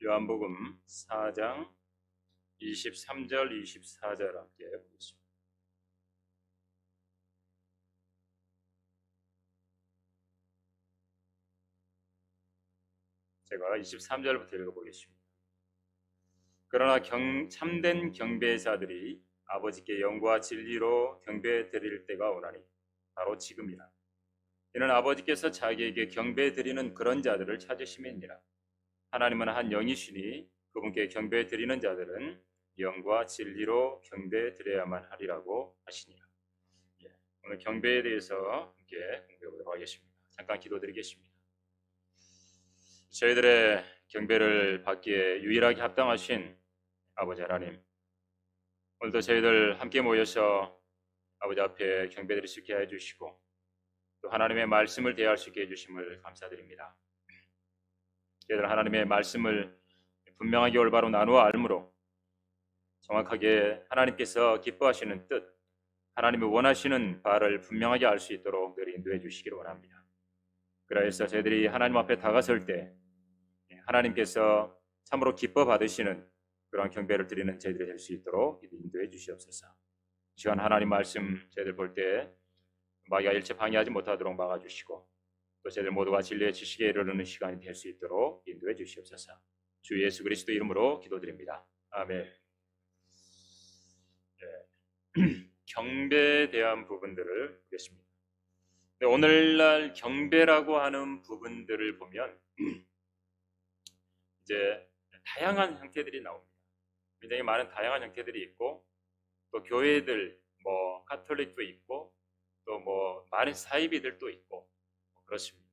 요한복음 4장 23절 24절 함께 보겠습니다. 제가 23절부터 읽어보겠습니다. 그러나 참된 경배자들이 아버지께 영과 진리로 경배 드릴 때가 오나니 바로 지금이라. 이는 아버지께서 자기에게 경배 드리는 그런 자들을 찾으심이니라. 하나님은 한 영이시니 그분께 경배 드리는 자들은 영과 진리로 경배 드려야만 하리라고 하시니라. 오늘 경배에 대해서 함께 공부해보도록 하겠습니다. 잠깐 기도드리겠습니다. 저희들의 경배를 받기에 유일하게 합당하신 아버지 하나님, 오늘도 저희들 함께 모여서 아버지 앞에 경배드릴 수 있게 해주시고 또 하나님의 말씀을 대할 수 있게 해주심을 감사드립니다. 저희들 하나님의 말씀을 분명하게 올바로 나누어 알므로 정확하게 하나님께서 기뻐하시는 뜻, 하나님이 원하시는 바를 분명하게 알 수 있도록 늘 인도해 주시기를 원합니다. 그래서 저희들이 하나님 앞에 다가설 때 하나님께서 참으로 기뻐 받으시는 그런 경배를 드리는 저희들이 될 수 있도록 인도해 주시옵소서. 시간 하나님 말씀 저희들 볼 때 마귀가 일체 방해하지 못하도록 막아주시고 또 저희들 모두가 진리의 지식에 이르는 시간이 될 수 있도록 인도해 주시옵소서. 주 예수 그리스도 이름으로 기도드립니다. 아멘. 경배에 대한 부분들을 보겠습니다. 오늘날 경배라고 하는 부분들을 보면 이제 다양한 형태들이 나옵니다. 굉장히 많은 다양한 형태들이 있고 또 교회들 뭐 가톨릭도 있고 또 뭐 많은 사이비들도 있고 그렇습니다.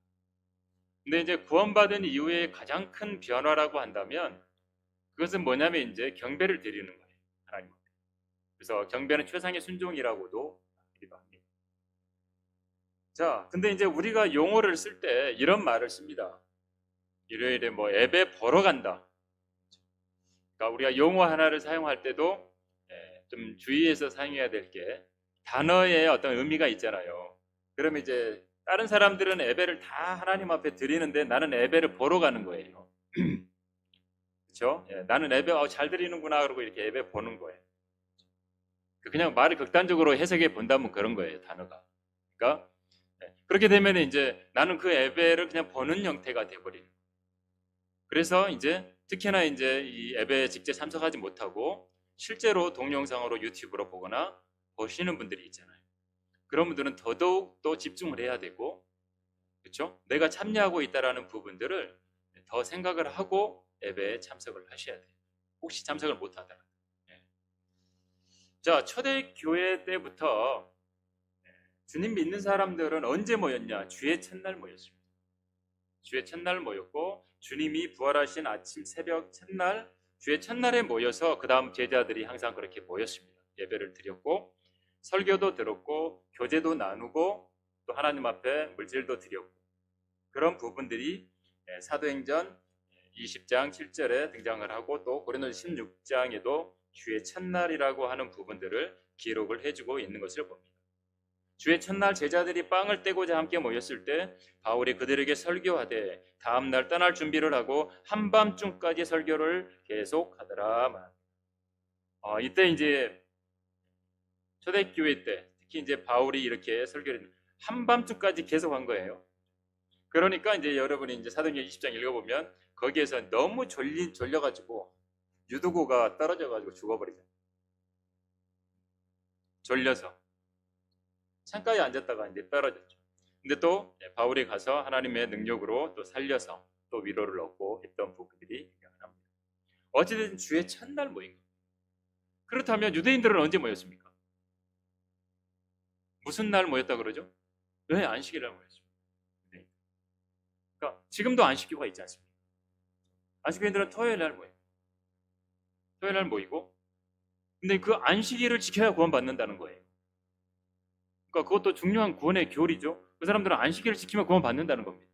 근데 이제 구원받은 이후에 가장 큰 변화라고 한다면 그것은 뭐냐면 이제 경배를 드리는 거예요. 하나님 앞에. 그래서 경배는 최상의 순종이라고도 하기도 합니다. 자, 근데 이제 우리가 용어를 쓸 때 이런 말을 씁니다. 일요일에 뭐 예배 보러 간다. 그러니까 우리가 용어 하나를 사용할 때도 좀 주의해서 사용해야 될 게 단어에 어떤 의미가 있잖아요. 그러면 이제 다른 사람들은 예배를 다 하나님 앞에 드리는데 나는 예배를 보러 가는 거예요. 그렇죠? 나는 예배 잘 드리는구나 그러고 이렇게 예배 보는 거예요. 그냥 말을 극단적으로 해석해 본다면 그런 거예요, 단어가. 그러니까 그렇게 되면 이제 나는 그 예배를 그냥 보는 형태가 돼버리는. 그래서 이제 특히나 이제 이 예배에 직접 참석하지 못하고 실제로 동영상으로 유튜브로 보거나 보시는 분들이 있잖아요. 그런 분들은 더더욱 또 집중을 해야 되고, 그렇죠? 내가 참여하고 있다라는 부분들을 더 생각을 하고 예배에 참석을 하셔야 돼요. 혹시 참석을 못하더라도. 자, 초대교회 때부터 주님 믿는 사람들은 언제 모였냐? 주의 첫날 모였습니다. 주의 첫날 모였고 주님이 부활하신 아침 새벽 첫날 주의 첫날에 모여서 그 다음 제자들이 항상 그렇게 모였습니다. 예배를 드렸고 설교도 들었고 교제도 나누고 또 하나님 앞에 물질도 드렸고 그런 부분들이 사도행전 20장 7절에 등장을 하고 또 고린도서 16장에도 주의 첫날이라고 하는 부분들을 기록을 해주고 있는 것을 봅니다. 주의 첫날 제자들이 빵을 떼고자 함께 모였을 때 바울이 그들에게 설교하되 다음날 떠날 준비를 하고 한밤중까지 설교를 계속하더라. 이때 이제 초대교회 때 특히 이제 바울이 이렇게 설교를 한밤중까지 계속한 거예요. 그러니까 이제 여러분이 이제 사도행전 20장 읽어보면 거기에서 너무 졸려가지고 유두고가 떨어져가지고 죽어버리잖아요. 졸려서 창가에 앉았다가 이제 떨어졌죠. 근데 또 바울이 가서 하나님의 능력으로 또 살려서 또 위로를 얻고 했던 부분들이 등장합니다. 어찌됐든 주의 첫날 모인 겁니다. 그렇다면 유대인들은 언제 모였습니까? 무슨 날 모였다 그러죠? 왜 안식일날 모였습니다. 네. 그러니까 지금도 안식교가 있지 않습니까? 안식교인들은 토요일날 모여요. 토요일날 모이고 근데 그 안식일을 지켜야 구원받는다는 거예요. 그러니까 그것도 중요한 구원의 교리죠. 그 사람들은 안식일을 지키면 구원 받는다는 겁니다.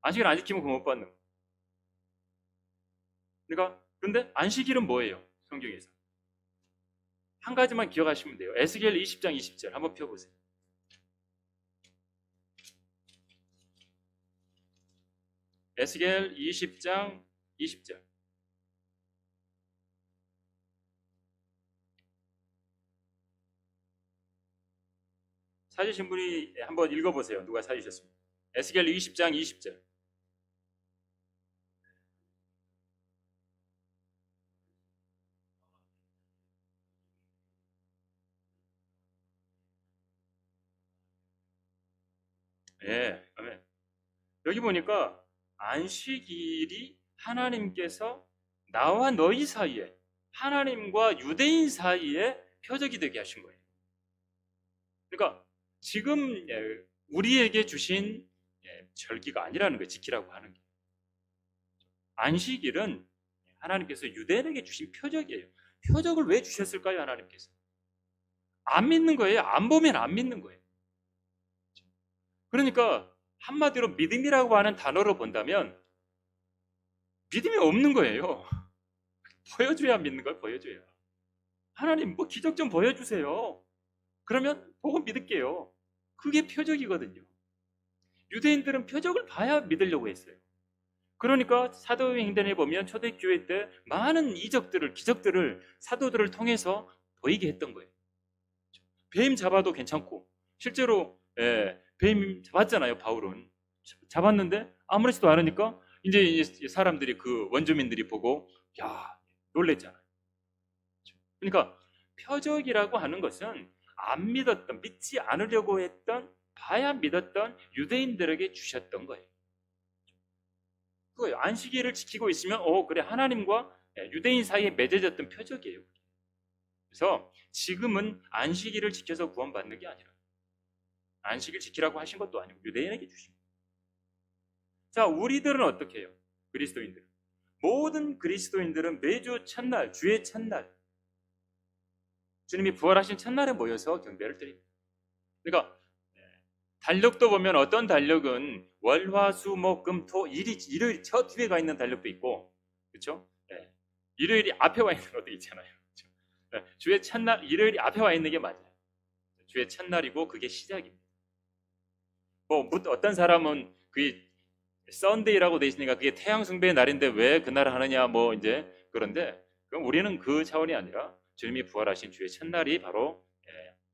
안식일 안 지키면 구원 못 받는 거예요. 그러니까 근데 안식일은 뭐예요? 성경에서 한 가지만 기억하시면 돼요. 에스겔 20장 20절 한번 펴보세요. 에스겔 20장 20절. 찾으신 분이 한번 읽어보세요. 누가 찾으셨습니까? 에스겔 20장 20절. 예, 아멘. 여기 보니까 안식일이 하나님께서 나와 너희 사이에, 하나님과 유대인 사이에 표적이 되게 하신 거예요. 그러니까 지금 우리에게 주신 절기가 아니라는 거예요. 지키라고 하는 게. 안식일은 하나님께서 유대인에게 주신 표적이에요. 표적을 왜 주셨을까요? 하나님께서 안 믿는 거예요. 안 보면 안 믿는 거예요. 그러니까 한마디로 믿음이라고 하는 단어로 본다면 믿음이 없는 거예요. 보여줘야 믿는 걸. 보여줘야. 하나님 뭐 기적 좀 보여주세요. 그러면 보고 믿을게요. 그게 표적이거든요. 유대인들은 표적을 봐야 믿으려고 했어요. 그러니까 사도행전에 보면 초대교회 때 많은 이적들을, 기적들을 사도들을 통해서 보이게 했던 거예요. 뱀 잡아도 괜찮고, 실제로 뱀 잡았잖아요. 바울은 잡았는데 아무렇지도 않으니까 이제 사람들이, 그 원주민들이 보고 야, 놀랬잖아요. 그러니까 표적이라고 하는 것은 안 믿었던, 믿지 않으려고 했던, 봐야 믿었던 유대인들에게 주셨던 거예요. 그거예요. 안식일을 지키고 있으면 그래, 하나님과 유대인 사이에 맺어졌던 표적이에요. 그래서 지금은 안식일을 지켜서 구원받는 게 아니라 안식일 지키라고 하신 것도 아니고 유대인에게 주신 거예요. 자, 우리들은 어떻게 해요? 그리스도인들은, 모든 그리스도인들은 매주 첫날, 주의 첫날, 주님이 부활하신 첫날에 모여서 경배를 드립니다. 그러니까 달력도 보면 어떤 달력은 월, 화, 수, 목, 금, 토, 일요일 저 뒤에 가 있는 달력도 있고, 그렇죠? 일요일이 앞에 와 있는 것도 있잖아요. 그렇죠? 주의 첫날, 일요일이 앞에 와 있는 게 맞아요. 주의 첫날이고 그게 시작입니다. 뭐 어떤 사람은 그게 썬데이라고 돼 있으니까 그게 태양 숭배의 날인데 왜 그날 하느냐, 뭐 이제 그런데, 그럼 우리는 그 차원이 아니라 주님이 부활하신 주의 첫날이 바로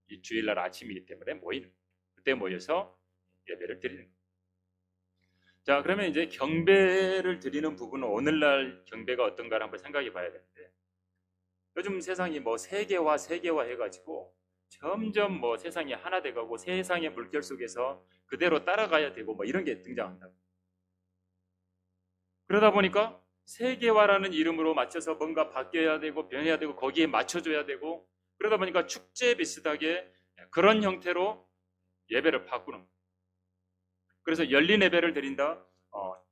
이 주일날 아침이기 때문에 모이는, 그때 모여서 예배를 드리는 거예요. 자, 그러면 이제 경배를 드리는 부분은 오늘날 경배가 어떤가를 한번 생각해 봐야 되는데, 요즘 세상이 뭐 세계화 해가지고 점점 뭐 세상이 하나 돼가고 세상의 물결 속에서 그대로 따라가야 되고 뭐 이런 게 등장한다. 그러다 보니까 세계화라는 이름으로 맞춰서 뭔가 바뀌어야 되고 변해야 되고 거기에 맞춰줘야 되고, 그러다 보니까 축제 비슷하게 그런 형태로 예배를 바꾸는 거예요. 그래서 열린 예배를 드린다,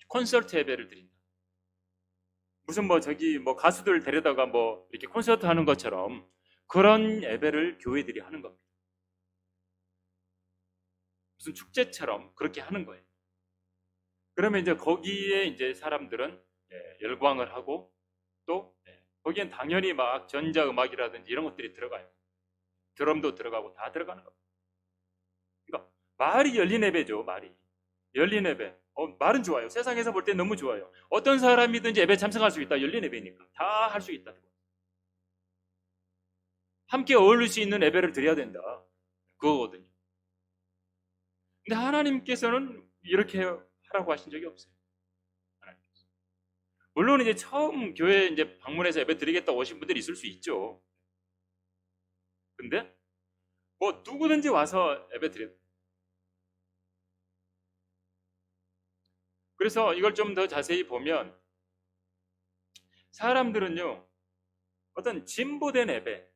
콘서트 예배를 드린다. 무슨 뭐 저기 뭐 가수들 데려다가 뭐 이렇게 콘서트 하는 것처럼 그런 예배를 교회들이 하는 겁니다. 무슨 축제처럼 그렇게 하는 거예요. 그러면 이제 거기에 이제 사람들은 열광을 하고, 또 거기엔 당연히 막 전자음악이라든지 이런 것들이 들어가요. 드럼도 들어가고 다 들어가는 겁니다. 그러니까 말이 열린 예배죠. 말이 열린 예배. 말은 좋아요. 세상에서 볼 때 너무 좋아요. 어떤 사람이든지 예배 참석할 수 있다. 열린 예배니까 다 할 수 있다. 함께 어울릴 수 있는 예배를 드려야 된다. 그거거든요. 근데 하나님께서는 이렇게 하라고 하신 적이 없어요. 하나님께서. 물론 이제 처음 교회 이제 방문해서 예배 드리겠다 오신 분들이 있을 수 있죠. 근데 뭐 누구든지 와서 예배 드려야 돼요. 그래서 이걸 좀 더 자세히 보면 사람들은요, 어떤 진보된 예배,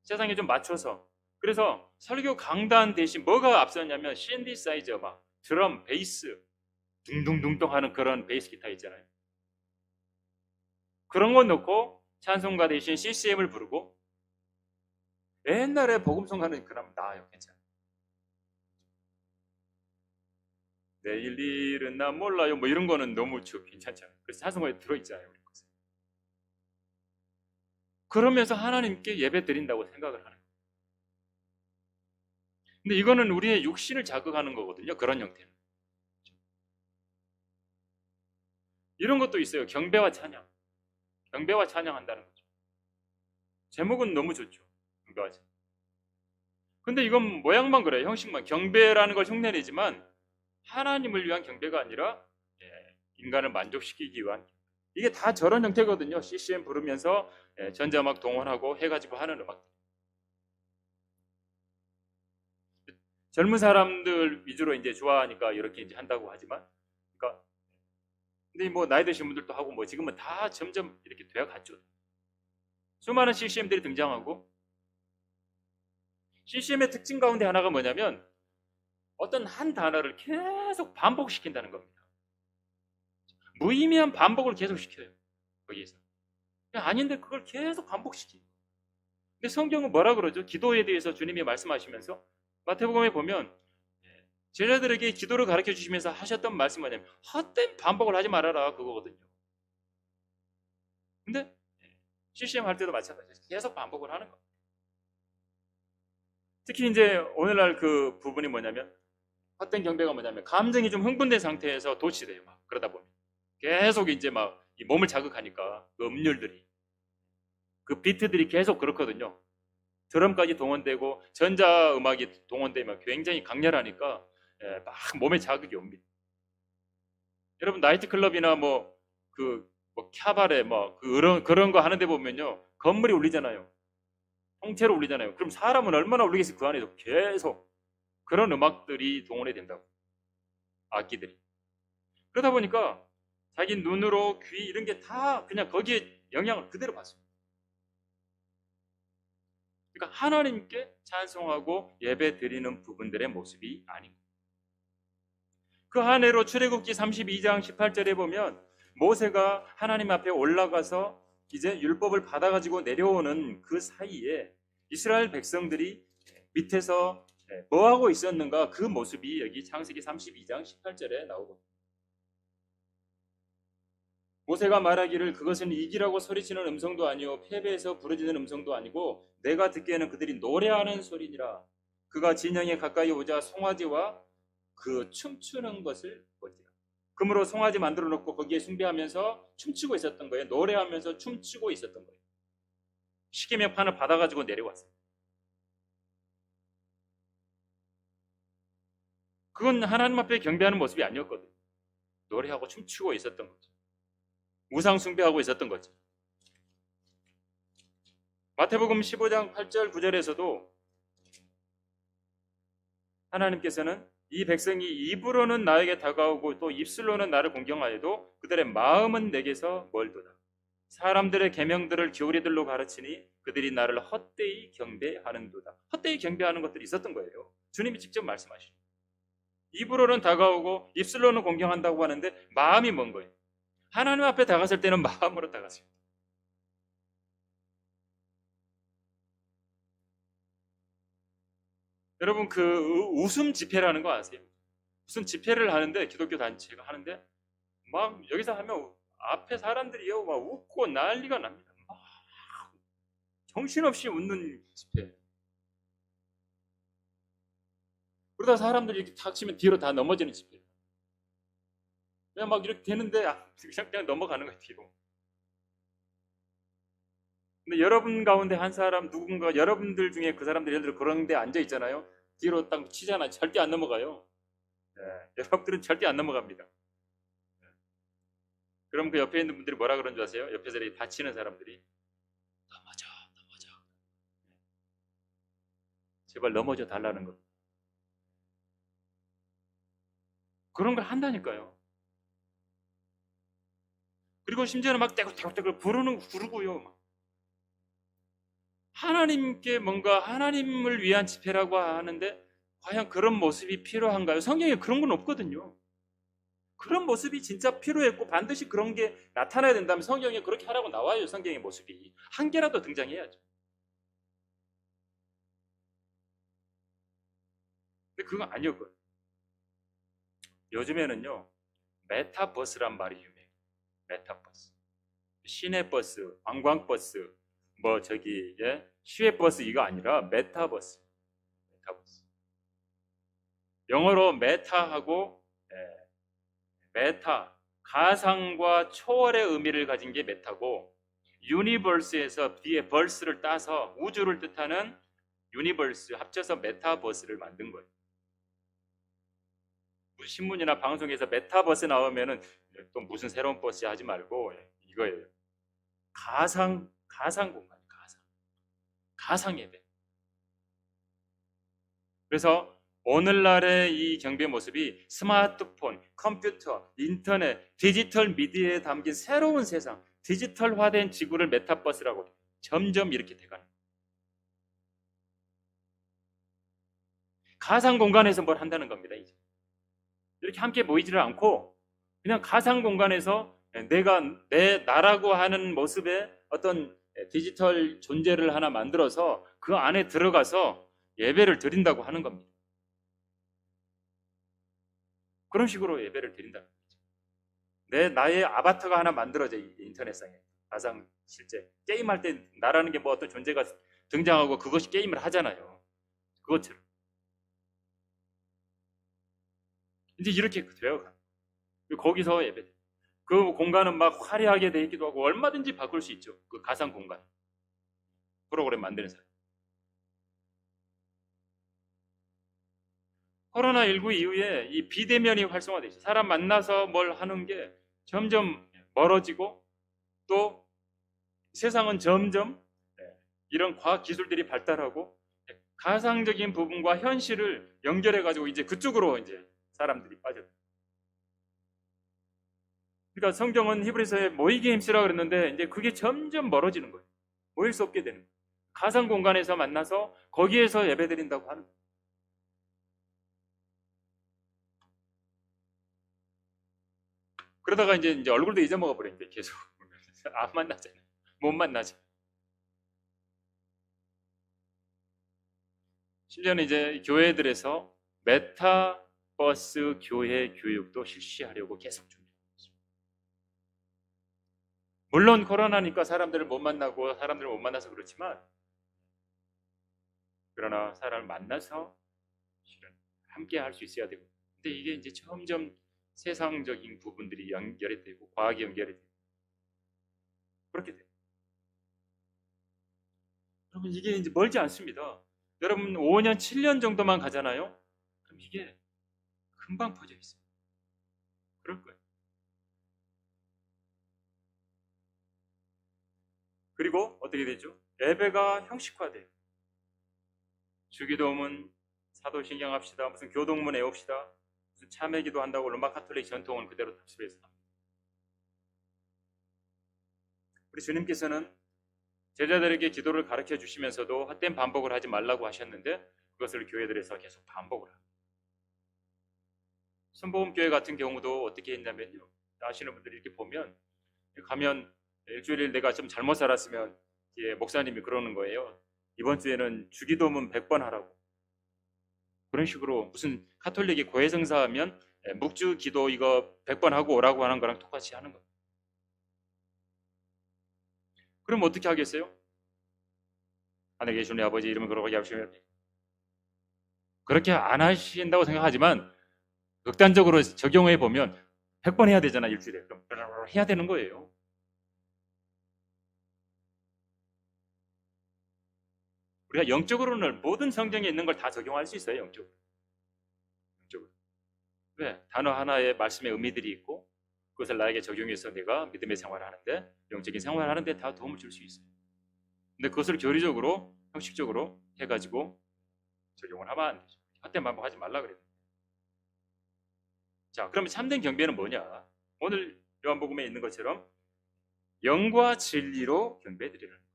세상에 좀 맞춰서, 그래서 설교 강단 대신 뭐가 앞섰냐면 신디사이저, 막 드럼, 베이스 둥둥둥둥 하는 그런 베이스 기타 있잖아요. 그런 거 넣고 찬송가 대신 CCM을 부르고, 옛날에 복음송 하는 그러면 나아요. 괜찮아요. 내일 일은 나 몰라요 뭐 이런 거는 너무 괜찮잖아요. 그래서 찬송가에 들어있잖아요. 우리 것은. 그러면서 하나님께 예배 드린다고 생각을 하는 거예요. 근데 이거는 우리의 육신을 자극하는 거거든요. 그런 형태는. 이런 것도 있어요. 경배와 찬양. 경배와 찬양한다는 거죠. 제목은 너무 좋죠. 경배와 찬양. 근데 이건 모양만 그래요. 형식만. 경배라는 걸 흉내내지만 하나님을 위한 경배가 아니라 인간을 만족시키기 위한, 이게 다 저런 형태거든요. CCM 부르면서 전자음악 동원하고 해가지고 하는 음악. 젊은 사람들 위주로 이제 좋아하니까 이렇게 이제 한다고 하지만, 그러니까 근데 뭐 나이 드신 분들도 하고 뭐 지금은 다 점점 이렇게 되어갔죠. 수많은 CCM들이 등장하고, CCM의 특징 가운데 하나가 뭐냐면 어떤 한 단어를 계속 반복시킨다는 겁니다. 무의미한 반복을 계속 시켜요. 거기에서. 아닌데 그걸 계속 반복시키고. 근데 성경은 뭐라 그러죠? 기도에 대해서 주님이 말씀하시면서 마태복음에 보면 제자들에게 기도를 가르쳐 주시면서 하셨던 말씀이 뭐냐면 헛된 반복을 하지 말아라, 그거거든요. 근데 CCM 할 때도 마찬가지예요. 계속 반복을 하는 겁니다. 특히 이제 오늘날 그 부분이 뭐냐면, 헛된 경배가 뭐냐면 감정이 좀 흥분된 상태에서 도취돼요. 막 그러다 보면 계속 이제 막 이 몸을 자극하니까 그 음률들이, 그 비트들이 계속 그렇거든요. 드럼까지 동원되고 전자음악이 동원되면 굉장히 강렬하니까 막 몸에 자극이 옵니다. 여러분 나이트클럽이나 뭐 캬바레 그런 거 하는데 보면요, 건물이 울리잖아요. 통째로 울리잖아요. 그럼 사람은 얼마나 울리겠어요? 그 안에서 계속 그런 음악들이 동원이 된다고, 악기들이. 그러다 보니까 자기 눈으로 귀 이런 게 다 그냥 거기에 영향을 그대로 받습니다. 그러니까 하나님께 찬송하고 예배 드리는 부분들의 모습이 아닌 거예요. 그 한 해로 출애굽기 32장 18절에 보면 모세가 하나님 앞에 올라가서 이제 율법을 받아가지고 내려오는 그 사이에 이스라엘 백성들이 밑에서 뭐하고 있었는가, 그 모습이 여기 창세기 32장 18절에 나오거든요. 모세가 말하기를 그것은 이기라고 소리치는 음성도 아니요 패배해서 부르짖는 음성도 아니고 내가 듣기에는 그들이 노래하는 소리니라. 그가 진영에 가까이 오자 송아지와 그 춤추는 것을 보지라. 그러므로 송아지 만들어 놓고 거기에 숭배하면서 춤추고 있었던 거예요. 노래하면서 춤추고 있었던 거예요. 십계명 판을 받아가지고 내려왔어요. 그건 하나님 앞에 경배하는 모습이 아니었거든요. 노래하고 춤추고 있었던 거죠. 우상 숭배하고 있었던 거죠. 마태복음 15장 8절 9절에서도 하나님께서는 이 백성이 입으로는 나에게 다가오고 또 입술로는 나를 공경하여도 그들의 마음은 내게서 멀도다. 사람들의 계명들을 교리들로 가르치니 그들이 나를 헛되이 경배하는도다. 헛되이 경배하는 것들이 있었던 거예요. 주님이 직접 말씀하시죠. 입으로는 다가오고 입술로는 공경한다고 하는데 마음이 먼 거예요. 하나님 앞에 다가설 때는 마음으로 다가서요. 여러분 그 웃음 집회라는 거 아세요? 무슨 집회를 하는데, 기독교 단체가 하는데 막 여기서 하면 앞에 사람들이요 막 웃고 난리가 납니다. 막 정신없이 웃는 집회. 그러다 사람들이 이렇게 탁 치면 뒤로 다 넘어지는 집회. 그냥 막 이렇게 되는데 그냥 넘어가는 거예요, 뒤로. 근데 여러분 가운데 한 사람, 누군가 여러분들 중에 그 사람들이 예를 들어 그런 데 앉아 있잖아요. 뒤로 딱 치잖아요. 절대 안 넘어가요. 여러분들은 절대 안 넘어갑니다. 그럼 그 옆에 있는 분들이 뭐라 그러는 줄 아세요? 옆에서 이렇게 다치는 사람들이 넘어져. 제발 넘어져 달라는 거. 그런 걸 한다니까요. 그리고 심지어는 막 떼굴떼굴 부르고요. 막. 하나님께 뭔가 하나님을 위한 집회라고 하는데 과연 그런 모습이 필요한가요? 성경에 그런 건 없거든요. 그런 모습이 진짜 필요했고 반드시 그런 게 나타나야 된다면 성경에 그렇게 하라고 나와요. 성경의 모습이 한 개라도 등장해야죠. 근데 그건 아니었거든요. 요즘에는요 메타버스란 말이 유명해요. 메타버스, 시내버스, 관광버스, 시외버스 이거 아니라 메타버스. 영어로 메타하고 메타, 가상과 초월의 의미를 가진 게 메타고, 유니버스에서 뒤에 벌스를 따서 우주를 뜻하는 유니버스 합쳐서 메타버스를 만든 거예요. 신문이나 방송에서 메타버스 나오면은 또 무슨 새로운 버스 하지 말고 이거예요. 가상 공간, 가상 예배. 그래서 오늘날의 이 경배 모습이 스마트폰, 컴퓨터, 인터넷, 디지털 미디어에 담긴 새로운 세상, 디지털화된 지구를 메타버스라고 점점 이렇게 돼가는 거예요. 가상 공간에서 뭘 한다는 겁니다. 이제 이렇게 함께 모이지를 않고 그냥 가상 공간에서 내가 나라고 하는 모습의 어떤 디지털 존재를 하나 만들어서 그 안에 들어가서 예배를 드린다고 하는 겁니다. 그런 식으로 예배를 드린다는 거죠. 나의 아바타가 하나 만들어져, 인터넷상에. 가상 실제 게임할 때 나라는 게 뭐 어떤 존재가 등장하고 그것이 게임을 하잖아요. 그것처럼 이제 이렇게 되어가요. 거기서 예배, 그 공간은 막 화려하게 돼 있기도 하고 얼마든지 바꿀 수 있죠. 그 가상 공간 프로그램 만드는 사람. 코로나19 이후에 이 비대면이 활성화돼 있어요. 사람 만나서 뭘 하는 게 점점 멀어지고, 또 세상은 점점 이런 과학 기술들이 발달하고 가상적인 부분과 현실을 연결해 가지고 이제 그쪽으로 이제 사람들이 빠져요. 그러니까 성경은 히브리서에 모이게 힘쓰라 그랬는데 이제 그게 점점 멀어지는 거예요. 모일 수 없게 되는 거예요. 가상 공간에서 만나서 거기에서 예배드린다고 하는 거예요. 그러다가 이제 얼굴도 잊어먹어 버려. 이제 계속 안 만나잖아요. 못 만나죠. 심지어는 이제 교회들에서 메타버스 교회 교육도 실시하려고 계속 준비하고 있습니다. 물론 코로나니까 사람들을 못 만나고 사람들을 못 만나서 그렇지만, 그러나 사람을 만나서 실은 함께 할 수 있어야 되고, 근데 이게 이제 점점 세상적인 부분들이 연결이 되고 과학이 연결이 되고 그렇게 돼요. 여러분, 이게 이제 멀지 않습니다. 여러분 5년, 7년 정도만 가잖아요. 그럼 이게 금방 퍼져 있어요. 그럴 거예요. 그리고 어떻게 되죠? 예배가 형식화돼요. 주기도문 사도신경 합시다, 무슨 교동문 외웁시다, 무슨 참회기도 한다고 로마 카톨릭 전통은 그대로 답습해서 합니다. 우리 주님께서는 제자들에게 기도를 가르쳐 주시면서도 헛된 반복을 하지 말라고 하셨는데 그것을 교회들에서 계속 반복을 합니다. 순복음교회 같은 경우도 어떻게 했냐면요, 아시는 분들이 이렇게 보면 가면 일주일 내가 좀 잘못 살았으면 목사님이 그러는 거예요. 이번 주에는 주기도문 100번 하라고. 그런 식으로 무슨 카톨릭이 고해성사하면 묵주 기도 이거 100번 하고 오라고 하는 거랑 똑같이 하는 거예요. 그럼 어떻게 하겠어요? 하늘에 계신 우리 아버지 이름을 거룩하게 하시며, 그렇게 안 하신다고 생각하지만 극단적으로 적용해 보면 100번 해야 되잖아, 일주일에. 그럼 해야 되는 거예요. 우리가 영적으로는 모든 성경에 있는 걸 다 적용할 수 있어요. 영적으로. 왜? 단어 하나에 말씀의 의미들이 있고 그것을 나에게 적용해서 내가 믿음의 생활을 하는데, 영적인 생활을 하는데 다 도움을 줄 수 있어요. 근데 그것을 교리적으로, 형식적으로 해가지고 적용을 하면 안 되죠. 헛된 반복하지 말라 그래요. 자, 그러면 참된 경배는 뭐냐? 오늘 요한복음에 있는 것처럼 영과 진리로 경배드리는 거예요.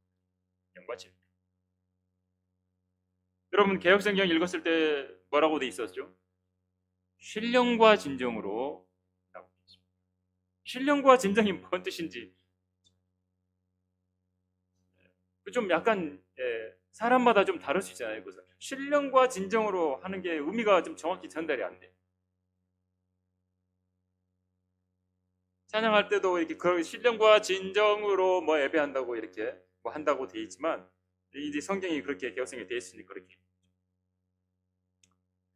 영과 진리. 여러분 개역성경 읽었을 때 뭐라고 돼 있었죠? 신령과 진정으로 라고 돼 있습니다. 신령과 진정이 뭔 뜻인지 좀 약간 사람마다 좀 다를 수 있잖아요. 그래서 신령과 진정으로 하는 게 의미가 좀 정확히 전달이 안 돼. 찬양할 때도 이렇게 그 신령과 진정으로 뭐 예배한다고 이렇게 뭐 한다고 돼 있지만, 이제 성경이 그렇게 개역성에 돼 있으니 그렇게.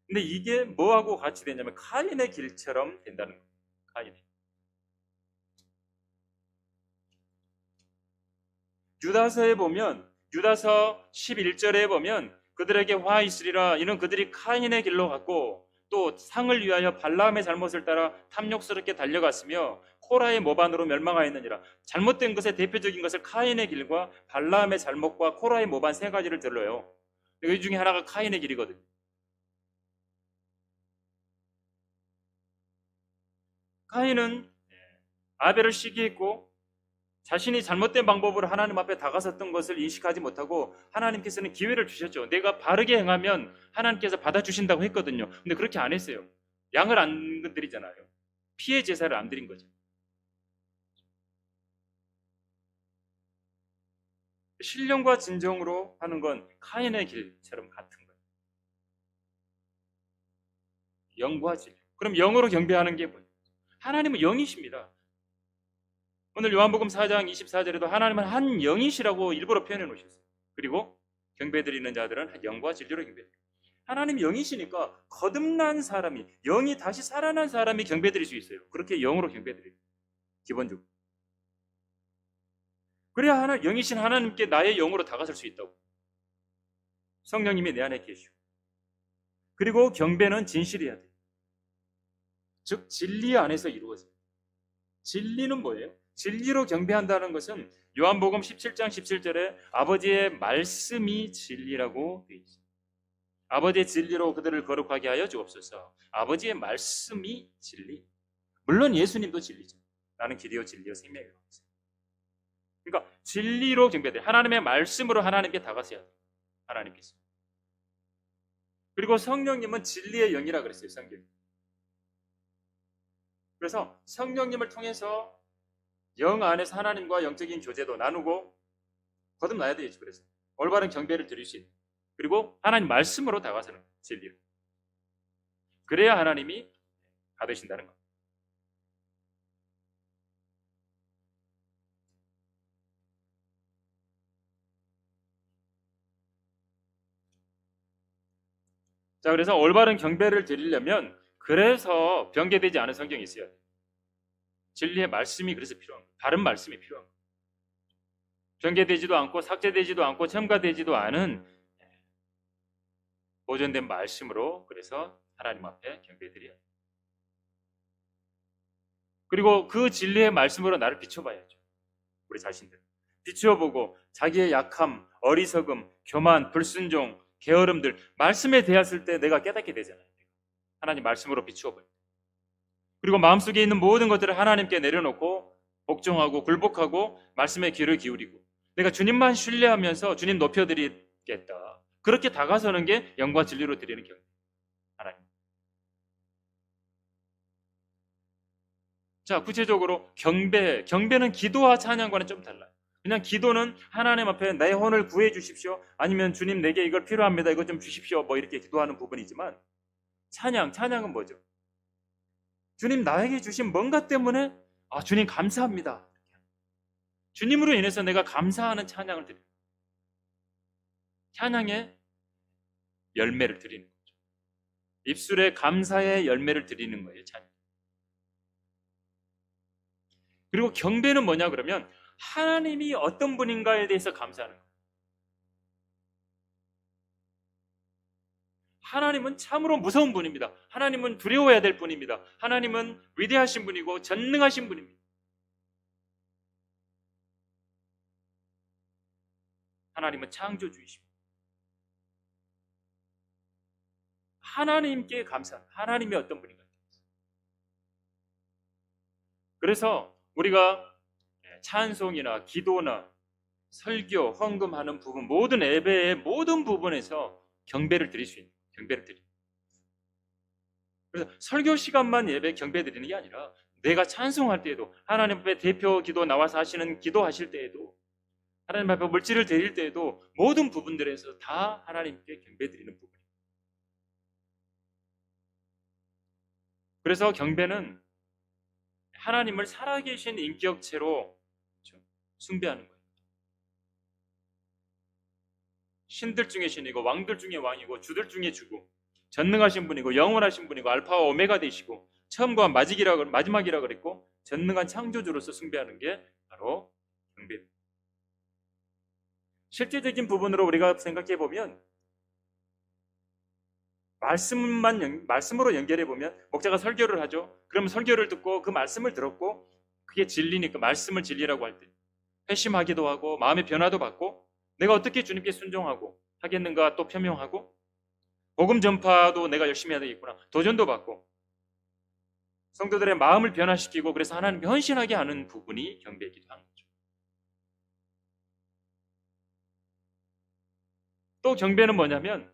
근데 이게 뭐하고 같이 되냐면 카인의 길처럼 된다는 거예요. 카인의. 유다서에 보면, 유다서 11절에 보면 그들에게 화 있으리라. 이는 그들이 카인의 길로 갔고 또 상을 위하여 발라함의 잘못을 따라 탐욕스럽게 달려갔으며 코라의 모반으로 멸망하였느니라. 잘못된 것의 대표적인 것을 카인의 길과 발라함의 잘못과 코라의 모반 세 가지를 들러요. 이 중에 하나가 카인의 길이거든요. 카인은 아벨을 시기했고 자신이 잘못된 방법으로 하나님 앞에 다가섰던 것을 인식하지 못하고 하나님께서는 기회를 주셨죠. 내가 바르게 행하면 하나님께서 받아주신다고 했거든요. 근데 그렇게 안 했어요. 양을 안 건드리잖아요. 피해 제사를 안 드린 거죠. 신령과 진정으로 하는 건 카인의 길처럼 같은 거예요. 영과 진리. 그럼 영으로 경배하는 게 뭐예요? 하나님은 영이십니다. 오늘 요한복음 4장 24절에도 하나님은 한 영이시라고 일부러 표현해 놓으셨어요. 그리고 경배드리는 자들은 영과 진리로 경배드려요. 하나님이 영이시니까 거듭난 사람이, 영이 다시 살아난 사람이 경배드릴 수 있어요. 그렇게 영으로 경배드려요. 기본적으로. 그래야 영이신 하나님께 나의 영으로 다가설 수 있다고. 성령님이 내 안에 계시고. 그리고 경배는 진실해야 돼요. 즉 진리 안에서 이루어져요. 진리는 뭐예요? 진리로 경배한다는 것은 요한복음 17장 17절에 아버지의 말씀이 진리라고 되어 있습니다. 아버지의 진리로 그들을 거룩하게 하여 주옵소서. 아버지의 말씀이 진리. 물론 예수님도 진리죠. 나는 길이요 진리요 생명이라고 했어요. 그러니까 진리로 경배돼요. 하나님의 말씀으로 하나님께 다가서야 돼요. 하나님께서. 그리고 성령님은 진리의 영이라 그랬어요. 성경. 그래서 성령님을 통해서 영 안에서 하나님과 영적인 교제도 나누고 거듭나야 되죠. 그래서 올바른 경배를 드릴 수 있는. 그리고 하나님 말씀으로 다가서는 진리로. 그래야 하나님이 받으신다는 겁니다. 자, 그래서 올바른 경배를 드리려면 그래서 변개되지 않은 성경이 있어야 돼요. 진리의 말씀이 그래서 필요한 거예요. 다른 말씀이 필요한 거예요. 변개되지도 않고 삭제되지도 않고 첨가되지도 않은 보존된 말씀으로 그래서 하나님 앞에 경배드려야 돼요. 그리고 그 진리의 말씀으로 나를 비춰봐야죠. 우리 자신들. 비추어보고 자기의 약함, 어리석음, 교만, 불순종, 게으름들 말씀에 대했을 때 내가 깨닫게 되잖아요. 하나님 말씀으로 비추어봐요. 그리고 마음속에 있는 모든 것들을 하나님께 내려놓고 복종하고 굴복하고 말씀에 귀를 기울이고 내가 주님만 신뢰하면서 주님 높여드리겠다. 그렇게 다가서는 게 영과 진리로 드리는 경배. 하나님. 자, 구체적으로 경배는 기도와 찬양과는 좀 달라요. 그냥 기도는 하나님 앞에 내 혼을 구해 주십시오. 아니면 주님 내게 이걸 필요합니다. 이거 좀 주십시오. 뭐 이렇게 기도하는 부분이지만 찬양은 뭐죠? 주님 나에게 주신 뭔가 때문에 주님 감사합니다. 주님으로 인해서 내가 감사하는 찬양을 드립니다. 찬양의 열매를 드리는 거죠. 입술에 감사의 열매를 드리는 거예요. 찬양. 그리고 경배는 뭐냐 그러면 하나님이 어떤 분인가에 대해서 감사하는 거예요. 하나님은 참으로 무서운 분입니다. 하나님은 두려워해야 될 분입니다. 하나님은 위대하신 분이고 전능하신 분입니다. 하나님은 창조주이십니다. 하나님께 감사합니다. 하나님이 어떤 분인가. 그래서 우리가 찬송이나 기도나 설교, 헌금하는 부분, 모든 예배의 모든 부분에서 경배를 드릴 수 있는 경배를 드립니다. 그래서 설교 시간만 예배 경배 드리는 게 아니라 내가 찬송할 때에도 하나님 앞에 대표 기도 나와서 하시는 기도하실 때에도 하나님 앞에 물질을 드릴 때에도 모든 부분들에서 다 하나님께 경배 드리는 부분입니다. 그래서 경배는 하나님을 살아계신 인격체로 숭배하는 거예요. 신들 중에 신이고 왕들 중에 왕이고 주들 중에 주고 전능하신 분이고 영원하신 분이고 알파와 오메가 되시고 처음과 마지막이라 그랬고 전능한 창조주로서 숭배하는 게 바로 경배입니다. 실제적인 부분으로 우리가 생각해 보면 말씀으로 연결해 보면 목자가 설교를 하죠. 그러면 설교를 듣고 그 말씀을 들었고 그게 진리니까 말씀을 진리라고 할 때 회심하기도 하고 마음의 변화도 받고 내가 어떻게 주님께 순종하고 하겠는가 또 표명하고 복음 전파도 내가 열심히 해야 되겠구나 도전도 받고 성도들의 마음을 변화시키고 그래서 하나님께 헌신하게 하는 부분이 경배이기도 하는 거죠. 또 경배는 뭐냐면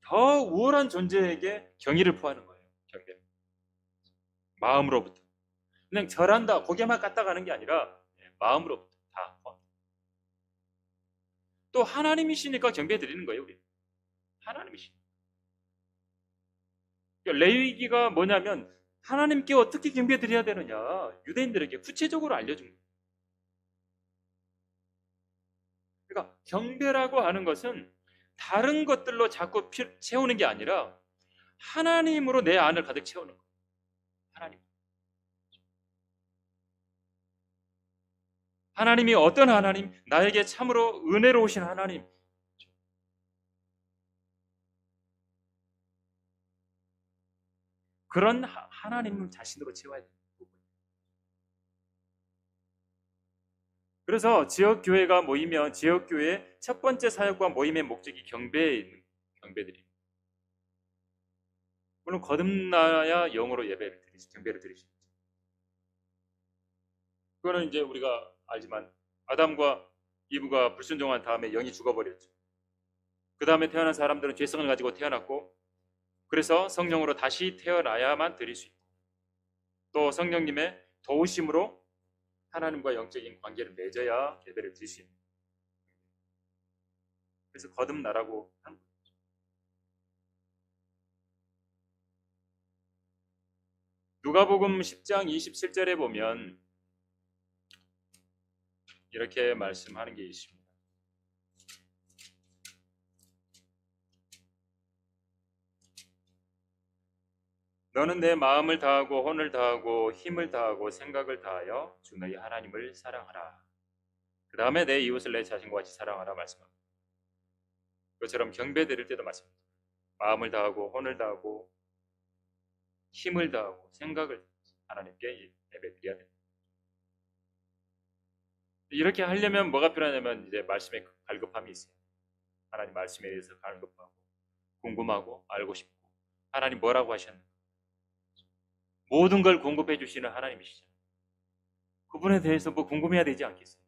더 우월한 존재에게 경의를 표하는 거예요. 경배는 마음으로부터 그냥 절한다 고개만 까딱하는 게 아니라 마음으로부터 다 또 하나님이시니까 경배 드리는 거예요. 우리 하나님이시니까. 그러니까 레위기가 뭐냐면 하나님께 어떻게 경배 드려야 되느냐 유대인들에게 구체적으로 알려준 거예요. 그러니까 경배라고 하는 것은 다른 것들로 자꾸 채우는 게 아니라 하나님으로 내 안을 가득 채우는 거예요. 하나님이 어떤 하나님? 나에게 참으로 은혜로우신 하나님. 그런 하나님을 자신으로 채워야 되는 부분이에요. 그래서 지역교회가 모이면 지역교회 첫 번째 사역과 모임의 목적이 경배에 있는 경배드립니다. 물론 거듭나야 영으로 경배를 드리시죠. 그거는 이제 우리가 알지만 아담과 이브가 불순종한 다음에 영이 죽어버렸죠. 그 다음에 태어난 사람들은 죄성을 가지고 태어났고 그래서 성령으로 다시 태어나야만 드릴 수 있고 또 성령님의 도우심으로 하나님과 영적인 관계를 맺어야 예배를 드릴 수 있는 그래서 거듭나라고 한 거죠. 누가복음 10장 27절에 보면 이렇게 말씀하는 게 있습니다. 너는 내 마음을 다하고 혼을 다하고 힘을 다하고 생각을 다하여 주 너희 하나님을 사랑하라. 그 다음에 내 이웃을 내 자신과 같이 사랑하라 말씀합니다. 그것처럼 경배 드릴 때도 말씀합니다. 마음을 다하고 혼을 다하고 힘을 다하고 생각을 하나님께 예배 드려야 됩니다. 이렇게 하려면 뭐가 필요하냐면 이제 말씀에 갈급함이 있어요. 하나님 말씀에 대해서 갈급하고 궁금하고 알고 싶고 하나님 뭐라고 하셨는가 모든 걸 공급해 주시는 하나님이시잖아요. 그분에 대해서 뭐 궁금해야 되지 않겠어요?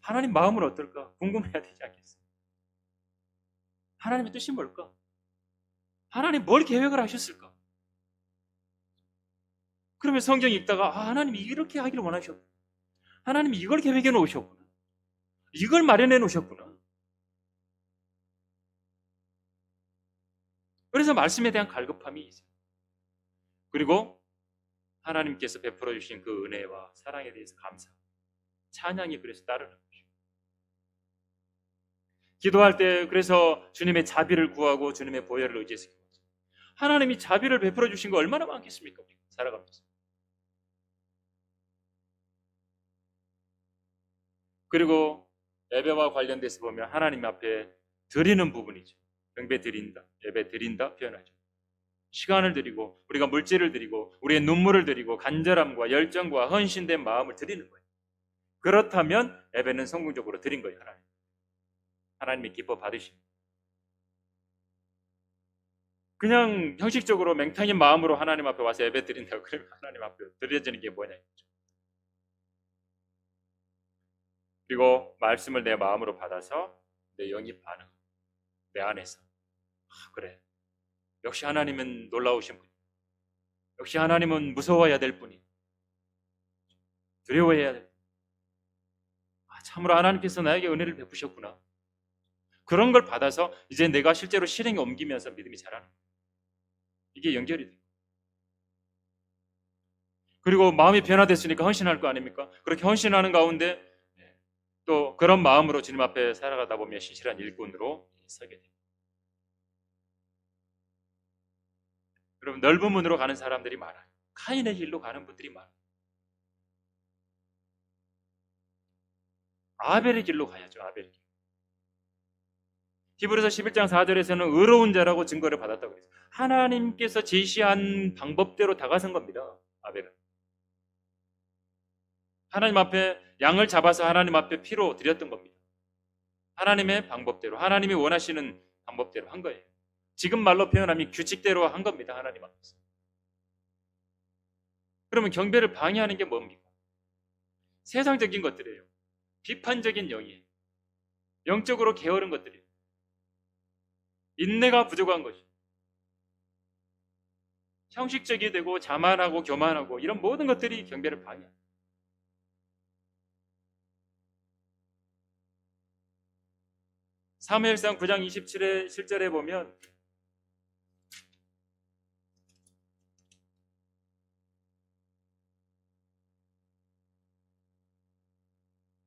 하나님 마음은 어떨까? 궁금해야 되지 않겠어요? 하나님의 뜻이 뭘까? 하나님 뭘 계획을 하셨을까? 그러면 성경 읽다가 하나님이 이렇게 하기를 원하셨구나. 하나님이 이걸 계획해 놓으셨구나. 이걸 마련해 놓으셨구나. 그래서 말씀에 대한 갈급함이 있어요. 그리고 하나님께서 베풀어 주신 그 은혜와 사랑에 대해서 감사, 찬양이 그래서 따르는 것이죠. 기도할 때 그래서 주님의 자비를 구하고 주님의 보혈을 의지해서 기도하죠. 하나님이 자비를 베풀어 주신 거 얼마나 많겠습니까? 우리가 살아가면서. 그리고 예배와 관련돼서 보면 하나님 앞에 드리는 부분이죠. 경배 드린다, 예배 드린다 표현하죠. 시간을 드리고 우리가 물질을 드리고 우리의 눈물을 드리고 간절함과 열정과 헌신된 마음을 드리는 거예요. 그렇다면 예배는 성공적으로 드린 거예요. 하나님이 기뻐 받으십니다. 그냥 형식적으로 맹탕인 마음으로 하나님 앞에 와서 예배 드린다고 그러면 하나님 앞에 드려지는 게 뭐냐 이거죠. 그리고 말씀을 내 마음으로 받아서 내 영이 반응, 내 안에서 그래 역시 하나님은 놀라우신 분이 역시 하나님은 무서워해야 될 분이 두려워해야 될 분이 참으로 하나님께서 나에게 은혜를 베푸셨구나. 그런 걸 받아서 이제 내가 실제로 실행에 옮기면서 믿음이 자라는 거예요. 이게 연결이 돼요. 그리고 마음이 변화됐으니까 헌신할 거 아닙니까? 그렇게 헌신하는 가운데 또 그런 마음으로 주님 앞에 살아가다 보면 신실한 일꾼으로 서게 됩니다. 여러분 넓은 문으로 가는 사람들이 많아요. 카인의 길로 가는 분들이 많아요. 아벨의 길로 가야죠. 아벨의 길. 히브리서 11장 4절에서는 의로운 자라고 증거를 받았다고 그랬어요. 하나님께서 제시한 방법대로 다가선 겁니다. 아벨은 하나님 앞에 양을 잡아서 하나님 앞에 피로 드렸던 겁니다. 하나님의 방법대로, 하나님이 원하시는 방법대로 한 거예요. 지금 말로 표현하면 규칙대로 한 겁니다. 하나님 앞에서. 그러면 경배를 방해하는 게 뭡니까? 세상적인 것들이에요. 비판적인 영이에요. 영적으로 게으른 것들이에요. 인내가 부족한 것이에요. 형식적이 되고 자만하고 교만하고 이런 모든 것들이 경배를 방해합니다. 사무엘상 9장 27의 실절에 보면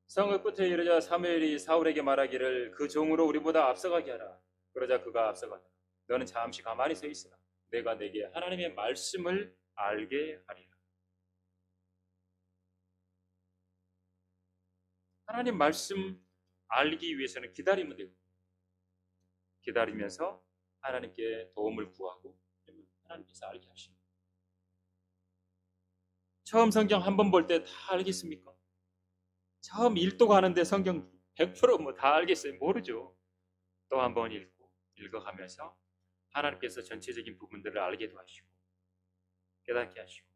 성읍 끝에 이르자 사무엘이 사울에게 말하기를 그 종으로 우리보다 앞서가게 하라. 그러자 그가 앞서가다. 너는 잠시 가만히 서 있으라. 내가 내게 하나님의 말씀을 알게 하리라. 하나님 말씀 알기 위해서는 기다리면 되고 기다리면서 하나님께 도움을 구하고 하나님께서 알게 하십니다. 처음 성경 한 번 볼 때 다 알겠습니까? 처음 읽도 가는데 성경 100% 뭐 다 알겠어요? 모르죠. 또 한 번 읽어가면서 하나님께서 전체적인 부분들을 알게도 하시고 깨닫게 하시고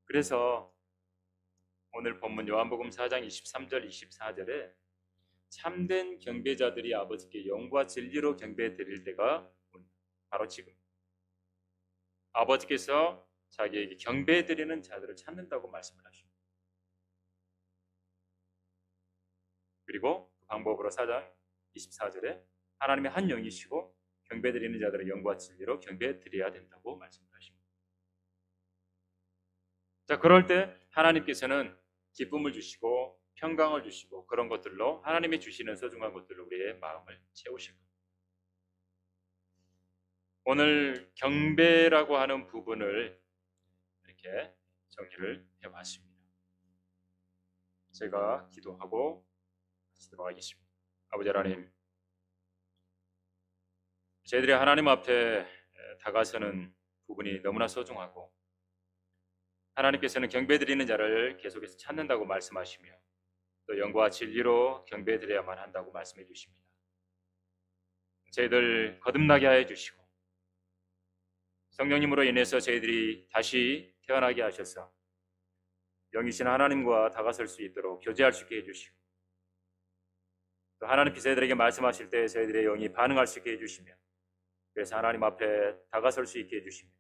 그래서 오늘 본문 요한복음 4장 23절 24절에 참된 경배자들이 아버지께 영과 진리로 경배 드릴 때가 바로 지금 아버지께서 자기에게 경배 드리는 자들을 찾는다고 말씀을 하십니다. 그리고 그 방법으로 4장 24절에 하나님의 한 영이시고 경배 드리는 자들의 영과 진리로 경배 드려야 된다고 말씀을 하십니다. 자, 그럴 때 하나님께서는 기쁨을 주시고 평강을 주시고 그런 것들로 하나님이 주시는 소중한 것들로 우리의 마음을 채우실 겁니다. 오늘 경배라고 하는 부분을 이렇게 정리를 해봤습니다. 제가 기도하고 하시도록 하겠습니다. 아버지 하나님, 저희들이 하나님 앞에 다가서는 부분이 너무나 소중하고 하나님께서는 경배드리는 자를 계속해서 찾는다고 말씀하시며 또 영과 진리로 경배드려야만 한다고 말씀해 주십니다. 저희들 거듭나게 하여 주시고 성령님으로 인해서 저희들이 다시 태어나게 하셔서 영이신 하나님과 다가설 수 있도록 교제할 수 있게 해주시고 또 하나님께서 저희들에게 말씀하실 때 저희들의 영이 반응할 수 있게 해주시며 그래서 하나님 앞에 다가설 수 있게 해주시며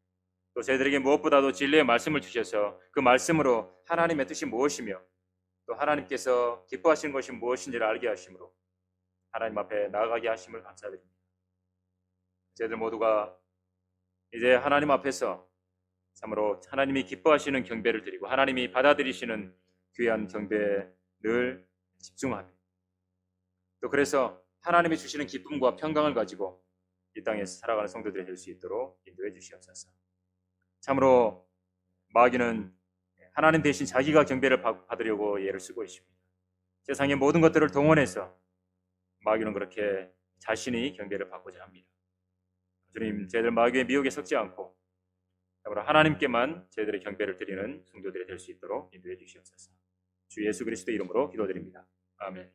또 저희들에게 무엇보다도 진리의 말씀을 주셔서 그 말씀으로 하나님의 뜻이 무엇이며 또 하나님께서 기뻐하시는 것이 무엇인지를 알게 하심으로 하나님 앞에 나아가게 하심을 감사드립니다. 저희들 모두가 이제 하나님 앞에서 참으로 하나님이 기뻐하시는 경배를 드리고 하나님이 받아들이시는 귀한 경배에 늘 집중하며 또 그래서 하나님이 주시는 기쁨과 평강을 가지고 이 땅에서 살아가는 성도들이 될 수 있도록 인도해 주시옵소서. 참으로 마귀는 하나님 대신 자기가 경배를 받으려고 예를 쓰고 있습니다. 세상의 모든 것들을 동원해서 마귀는 그렇게 자신이 경배를 받고자 합니다. 주님, 저희들 마귀의 미혹에 섞지 않고 참으로 하나님께만 저희들의 경배를 드리는 성도들이 될 수 있도록 인도해 주시옵소서. 주 예수 그리스도 이름으로 기도드립니다. 아멘.